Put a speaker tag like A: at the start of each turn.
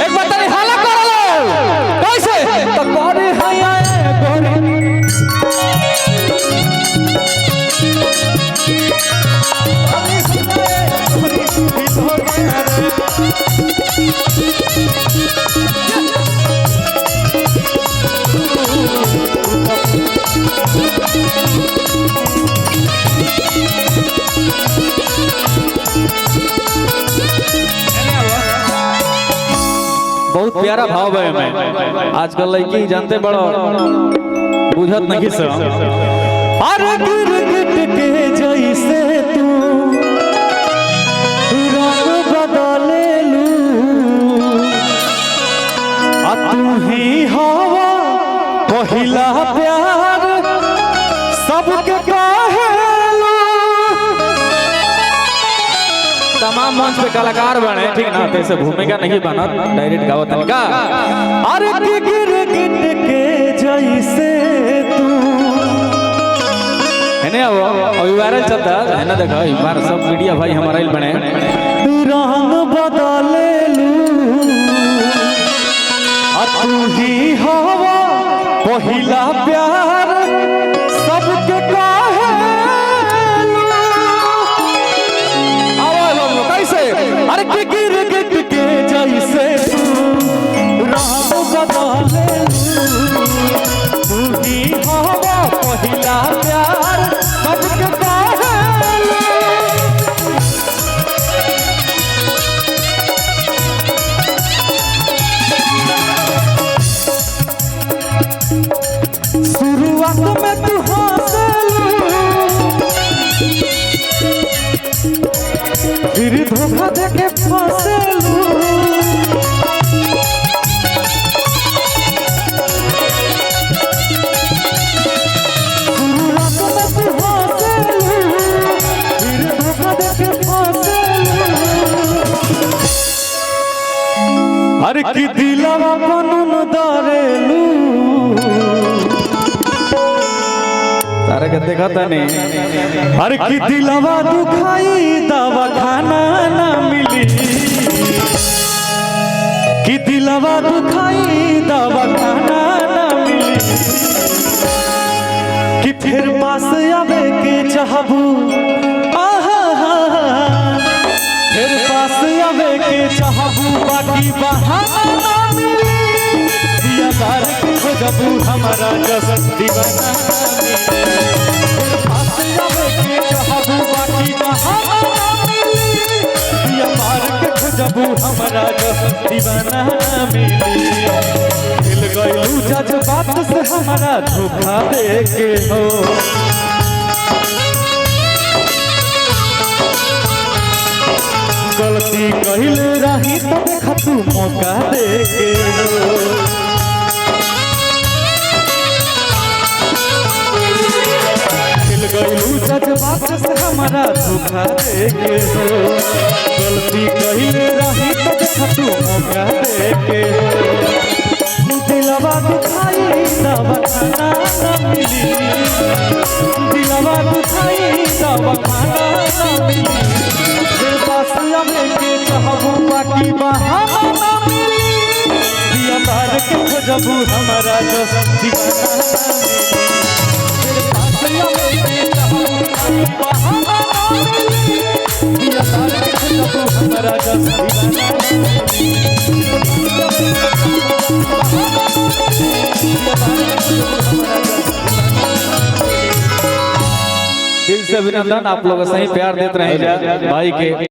A: एक बार ताली हाला कर लो कैसे तो करे हैया गोरी बहुत प्यारा भाव है मैं आजकल लड़की जानते बड़ो बुझत नहीं से अरे गिरगिट के जैसे तू रंग बदले लू आ तू ही हवा पहिला प्यार सबके कहेलू तमाम मंच पे कलाकार बने ठीक ना तैसे भूमिका नहीं बना डायरेक्ट गावत का अरे गिरगिट के जैसे तू है ना वो अभी वायरल चलता है ना देखो एक बार सब मीडिया भाई हमारा ही बने रंग बदले लू तू ही हवा पहिला प्यार सबके कहेलू कैसे अरे गिरगिट के जैसे तू रंग बदले तू ही हवा पहिला प्यार सबके कहेलू शुरुआत में तू हंसलू फिर धोखा देके फंसलू शुरुआत में तू हंसलू फिर धोखा देके फंसलू अरे की दिलवा कानून दारेलू तारे के देखा था नहीं अरे की दिलवा दुखाई दवा खाना ना मिली की दिलवा दुखाई दवा खाना ना मिली कि फिर पास आवे के चाहबू फिर पास आवे के चाहबू बाकी बहाना ना मिली दिया बार खोजबू हमारा जसन दीवाना जबू हमारा दीवाना मिली मिल गयू जज्बात से हमारा धोखा दे के हो गलती कहिल रही तो देखा तू मौका दे के हो गयू जज्बात से हमारा धोखा दे के हो गलती कहिल रही तो देखा तू मौका दे के हो दिलवा दुखाई दवा खाना ना मिली दिलवा दुखाई दवा खाना ना मिली फिर पास आवे के चाहबू बाकी बहाना ना मिली दिया बार के खोजबू हमारा जसन दीवाना दिल से अभिनंदन आप लोग सही प्यार देते रहे भाई के।